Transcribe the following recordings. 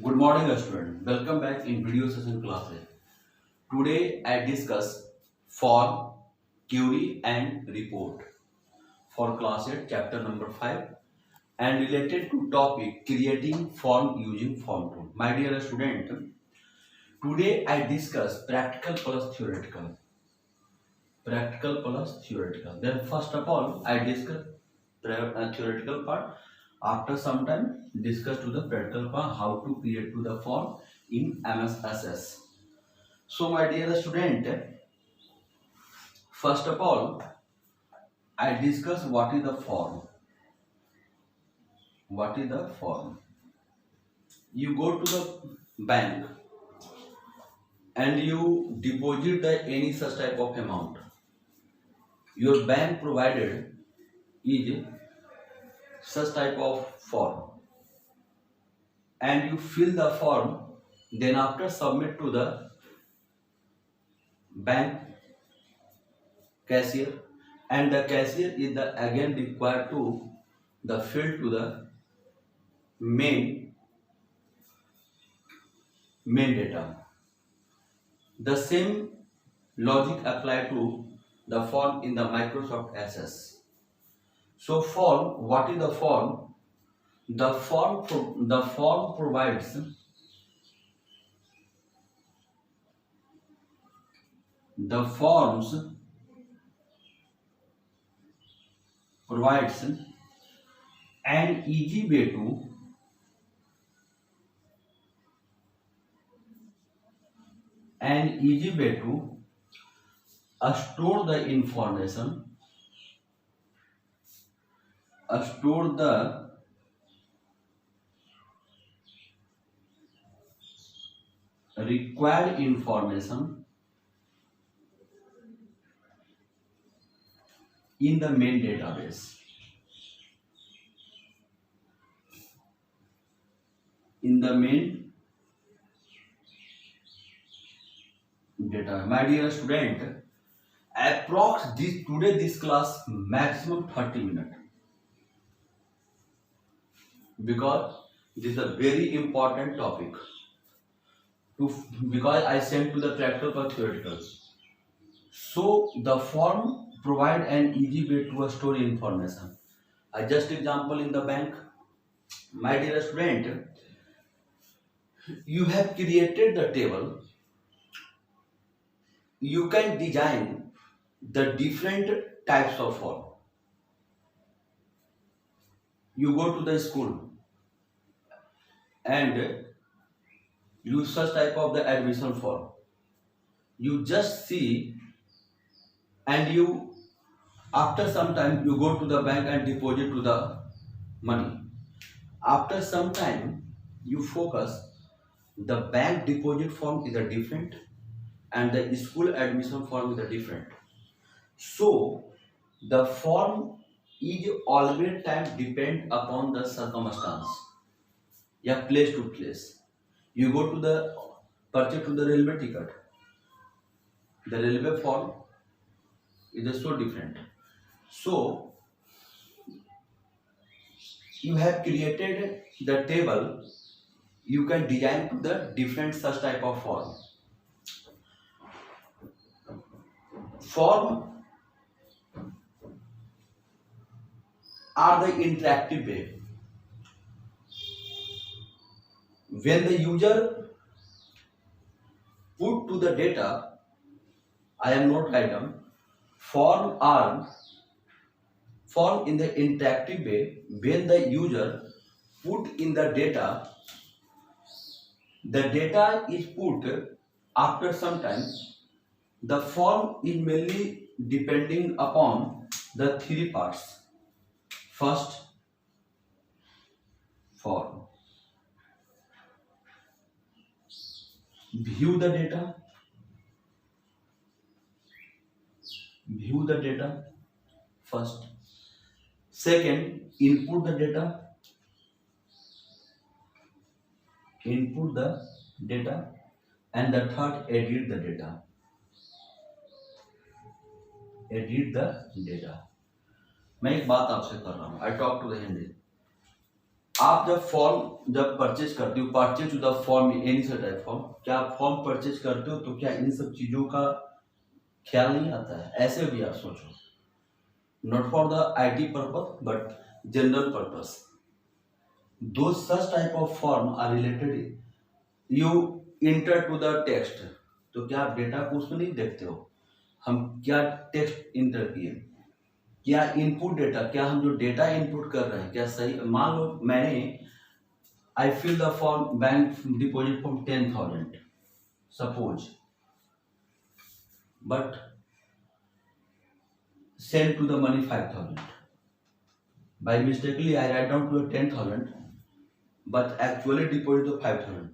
Good morning, student. Welcome back in video session classes. Today I discuss form, query and report for class 8 chapter number 5 and related to topic creating form using form tool. My dear student, today I discuss practical plus theoretical. Practical plus theoretical. Then first of all I discuss theoretical part. After some time discuss to the practical part how to create to the form in MSSS. So, my dear student, first of all, I discuss what is the form. What is the form? You go to the bank and you deposit the any such type of amount. Your bank provided is such type of form, and you fill the form. Then after submit to the bank cashier, and the cashier is the again required to the fill to the main data. The same logic apply to the form in the Microsoft Access. So form, what is the form? The form provides the forms provides an easy way to store the information, store the required information in the main database. In the main data, my dear student, approx this class maximum 30 minutes, because this is a very important topic to, because I sent to the practical or theoretical. So the form provide an easy way to store information. I just example in the bank. My dear student, you have created the table. You can design the different types of form. You go to the school and use such type of the admission form. You just see, and you after some time you go to the bank and deposit to the money. After some time you focus, the bank deposit form is a different and the school admission form is a different. So the form is always time depend upon the circumstance. Yeah, place to place. You go to the purchase to the railway ticket. The railway form is so different. So you have created the table. You can design to the different such type of form. Form are the interactive way. When the user put to the data, I am not item, form are form in the interactive way. When the user put in the data is put after some time. The form is mainly depending upon the three parts. First, form. View the data. View the data first. Second, input the data. Input the data. And the third, edit the data. Edit the data. मैं एक बात आपसे कर रहा हूँ. I talk to the Hindi. आप जब purchase करते हो, purchase to the form any such type form, क्या आप फॉर्म परचेज करते हो तो क्या इन सब चीजों का ख्याल नहीं आता है? ऐसे भी आप सोचो, not for the IT purpose but general purpose, though such type of form are related, you enter to the text, तो क्या आप डेटा को उसमें नहीं देखते हो? हम क्या टेक्स्ट इंटर किए, क्या इनपुट डेटा, क्या हम जो डेटा इनपुट कर रहे हैं क्या सही? मान लो मैंने आई fill the form bank deposit form 10,000 suppose, but send to the money 5,000. By mistakenly I write down to the 10,000, but actually deposit to 5,000.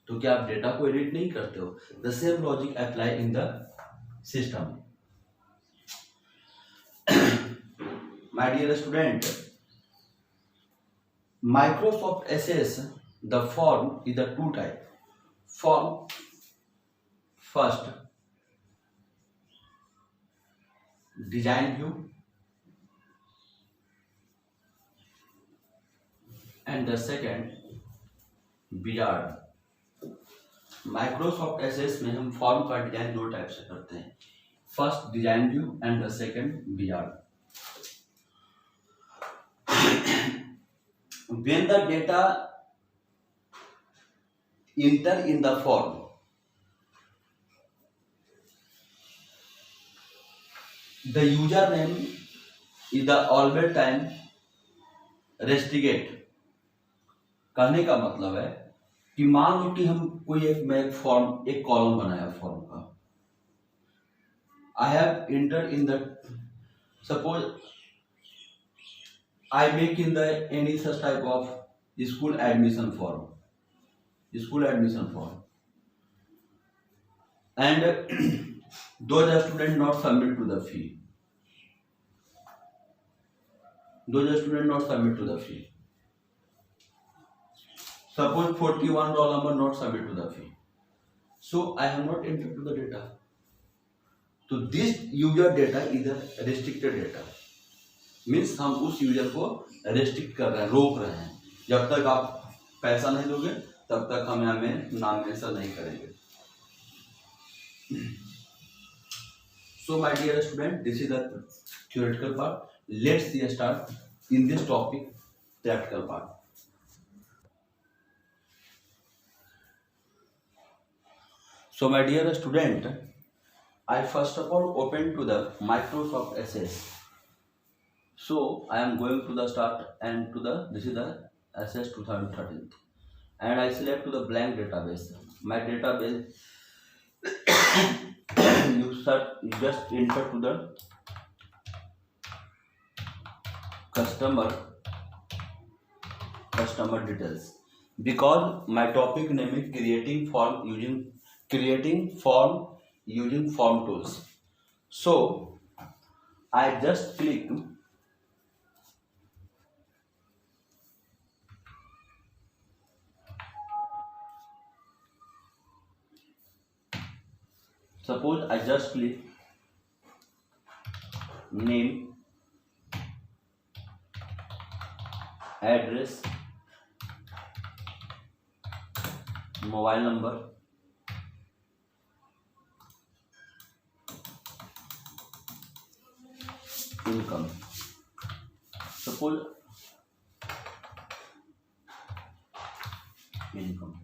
तो क्या आप डेटा को एडिट नहीं करते हो? The same logic apply in the system. My dear student, Microsoft Access, the form is the two type. Form first design view and the second Wizard. Microsoft access में हम form का design दो type से करते हैं, first design view and the second wizard. When the data enter in the form, the username is the always time restricted. कहने का मतलब है कि मान लो कि हम कोई एक फॉर्म, एक कॉलम बनाया फॉर्म का, I have inter in the, suppose I make in the any such type of school admission form, and those students not submit to the fee, suppose $41 not submit to the fee, so I have not entered to the data. So this user data is a restricted data, means हम उस user को restrict कर रहे हैं, रोक रहे हैं, जब तक आप पैसा नहीं दोगे तब तक हम यहाँ में नाम मेंशन नहीं करेंगे. So my dear student, this is the theoretical part. Let's see start in this topic, practical part. So my dear student, I first of all open to the Microsoft Access. So I am going to the start and to the, this is the Access 2013, and I select to the blank database. My database you just enter to the customer details, because my topic name is creating form using form tools. So I just click suppose I just click name, address, mobile number, income. Suppose income.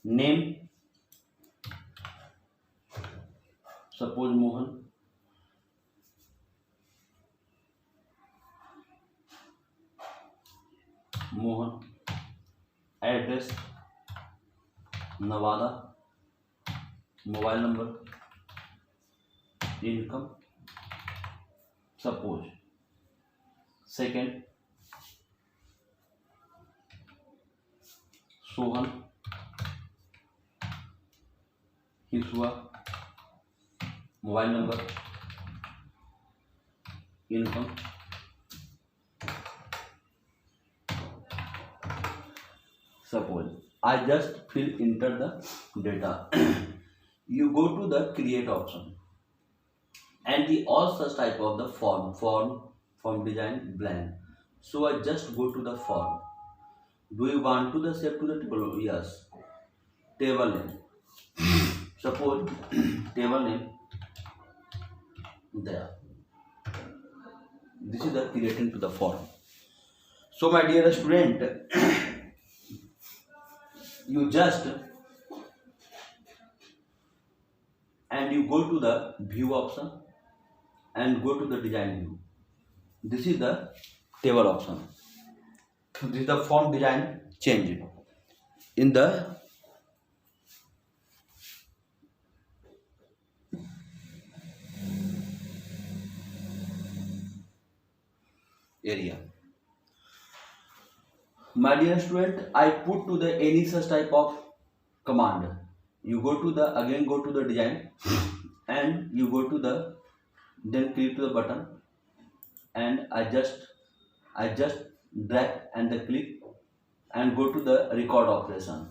Name, suppose Mohan, address Nevada, mobile number, income, suppose. Second, Sohan, fix हुआ, mobile number, income, suppose I just fill enter the data. You go to the create option and the all such type of the form design blank. So I just go to the form. Do you want to the save to the table? Yes. Table name. Suppose table name there. This is the creating to the form. So my dear student, you just and you go to the view option and go to the design view. This is the table option. This is the form design change in the area. My dear student, I put to the any such type of command. You go to the again go to the design and you go to the then click to the button and I just drag and the click and go to the record operation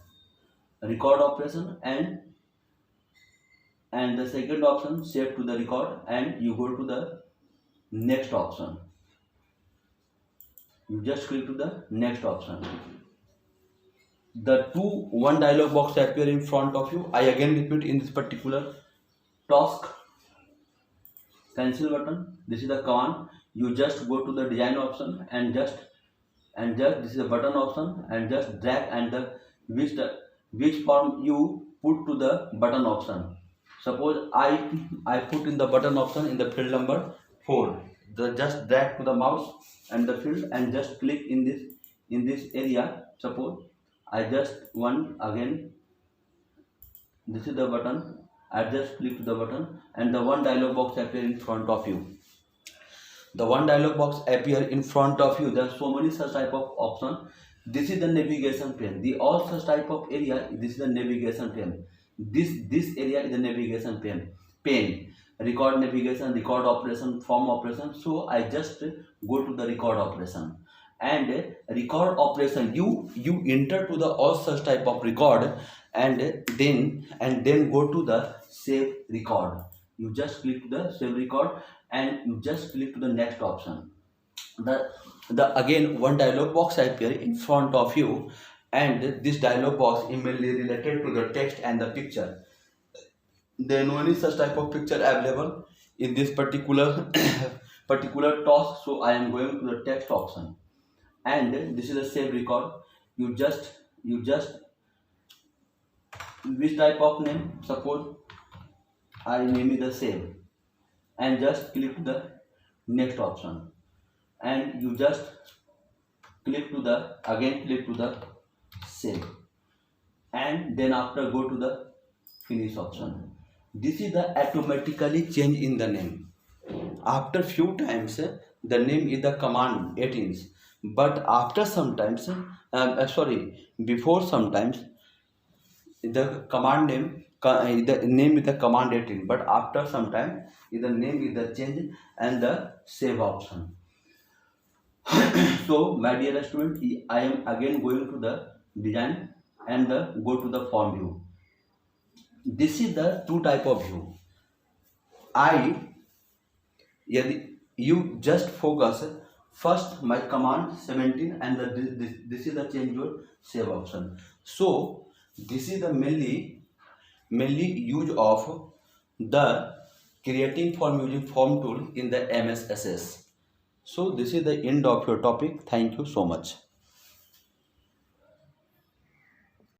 and the second option save to the record and you go to the next option. You just click to the next option. The one dialog box appear in front of you. I again repeat in this particular task cancel button. This is the command. You just go to the design option and just this is the button option and just drag and the which form you put to the button option. Suppose I put in the button option in the field number 4. Just drag to the mouse and the field and just click in this area. Suppose I just one again. This is the button. I just click to the button and the one dialog box appear in front of you. The one dialog box appear in front of you. There are so many such type of option. This is the navigation pane. The all such type of area. This is the navigation pane. This area is the navigation pane. Record navigation, record operation, form operation. So I just go to the record operation and record operation. You enter to the all such type of record and then go to the save record. You just click to the save record and you just click to the next option. The again one dialog box appear in front of you and this dialog box is mainly related to the text and the picture. There no any such type of picture available in this particular task. So I am going to the text option and this is the save record. You just which type of name. Suppose I name it the save and just click to the next option and you just click to the save and then after go to the finish option. This is the automatically change in the name. After few times the name is the command 18, but after sometimes before sometimes the command name the name is the command 18, but after some time the name is the change and the save option. So my dear student, I am again going to the design and go to the form view. This is the two type of view. You just focus first my command 17 and this is the change your save option. So this is the mainly use of the creating form using form tool in the MS Access. So this is the end of your topic. Thank you so much.